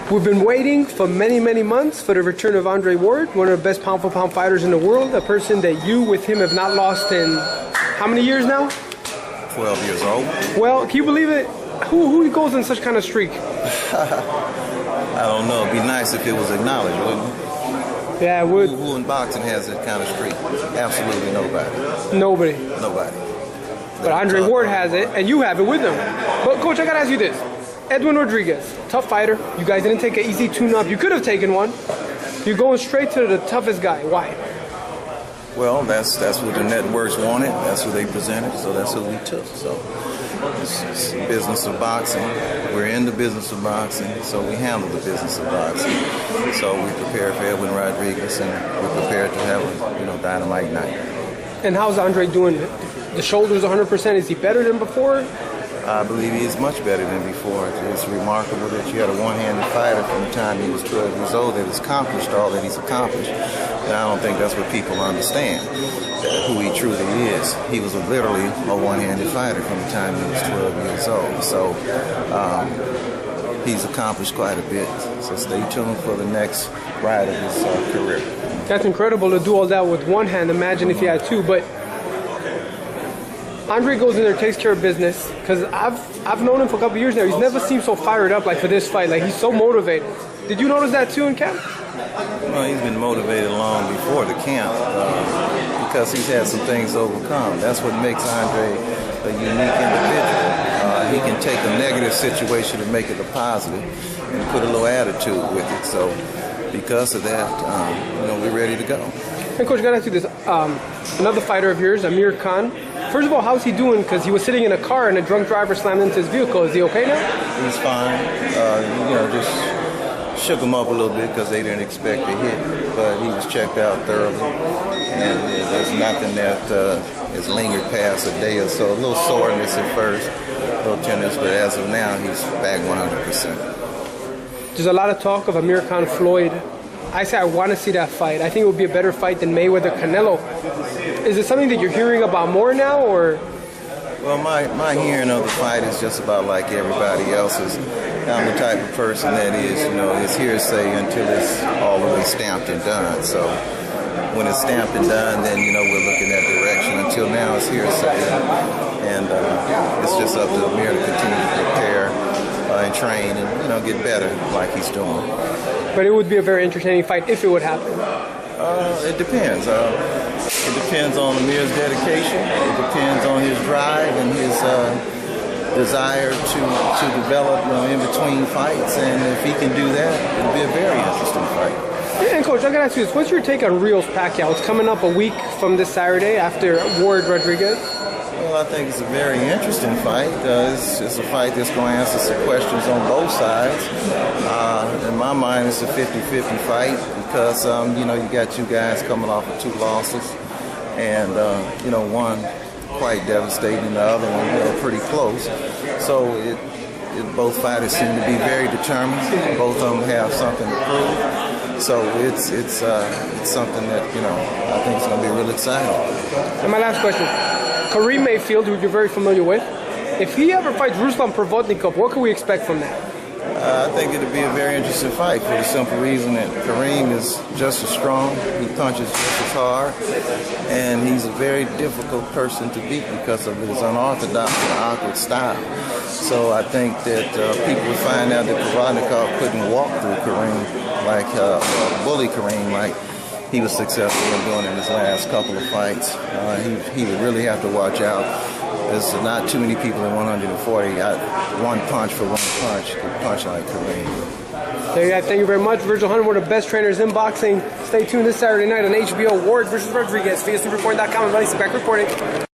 We've been waiting for many, many months for the return of Andre Ward, one of the best pound-for-pound fighters in the world, a person that you with him have not lost in how many years now? 12 years old. Well, can you believe it? Who goes on such kind of streak? I don't know. It'd be nice if it was acknowledged, wouldn't it? Yeah, it would. Who in boxing has that kind of streak? Absolutely nobody. Nobody. But Andre Ward has it, and you have it with him. But, Coach, I got to ask you this. Edwin Rodriguez, tough fighter. You guys didn't take an easy tune-up. You could have taken one. You're going straight to the toughest guy. Why? Well, that's what the networks wanted. That's what they presented. So that's who we took. So it's the business of boxing. We're in the business of boxing, so we handle the business of boxing. So we prepared for Edwin Rodriguez, and we're prepared to have a dynamite night. And how's Andre doing? The shoulders 100%. Is he better than before? I believe he is much better than before. It's remarkable that you had a one-handed fighter from the time he was 12 years old that has accomplished all that he's accomplished. And I don't think that's what people understand, who he truly is. He was literally a one-handed fighter from the time he was 12 years old. So he's accomplished quite a bit. So stay tuned for the next ride of his career. That's incredible to do all that with one hand. Imagine if he had two. But Andre goes in there, takes care of business, because I've known him for a couple years now. He's never seemed so fired up like for this fight. Like, he's so motivated. Did you notice that too in camp? Well, he's been motivated long before the camp because he's had some things to overcome. That's what makes Andre a unique individual. He can take a negative situation and make it a positive and put a little attitude with it. So because of that, we're ready to go. Hey, Coach, I got to ask you this. Another fighter of yours, Amir Khan. First of all, how's he doing? Because he was sitting in a car and a drunk driver slammed into his vehicle. Is he okay now? He's fine. Just shook him up a little bit because they didn't expect a hit. But he was checked out thoroughly. And there's nothing that has lingered past a day or so. A little soreness at first, a little tenderness, but as of now, he's back 100%. There's a lot of talk of Amir Khan, Floyd. I say I want to see that fight. I think it would be a better fight than Mayweather, Canelo. Is it something that you're hearing about more now, or? Well, my hearing of the fight is just about like everybody else's. I'm the type of person that is, it's hearsay until it's all the way stamped and done. So when it's stamped and done, then, we're looking that direction. Until now, it's hearsay. And it's just up to Amir to continue to prepare and train and, get better like he's doing. But it would be a very entertaining fight if it would happen. It depends. It depends on Amir's dedication. It depends on his drive and his desire to develop in between fights. And if he can do that, it'll be a very interesting fight. And Coach, I gotta ask you this. What's your take on Rios Pacquiao? It's coming up a week from this Saturday after Ward Rodriguez. Well, I think it's a very interesting fight. It's a fight that's going to answer some questions on both sides. In my mind, it's a 50-50 fight because, you got two guys coming off of two losses. And, one quite devastating, the other one pretty close. So both fighters seem to be very determined. Both of them have something to prove. So it's something that, I think is going to be real exciting. And my last question. Kareem Mayfield, who you're very familiar with, if he ever fights Ruslan Provodnikov, what can we expect from that? I think it'll be a very interesting fight for the simple reason that Kareem is just as strong, he punches just as hard, and he's a very difficult person to beat because of his unorthodox and awkward style. So I think that people will find out that Provodnikov couldn't walk through Kareem bully Kareem like he was successful in doing in his last couple of fights. He would really have to watch out. There's not too many people in 140 got one punch for one punch to punch like Kareem. There you go. Thank you very much. Virgil Hunter, one of the best trainers in boxing. Stay tuned this Saturday night on HBO. Ward versus Rodriguez. VSNewsReporting.com. I'm Back reporting.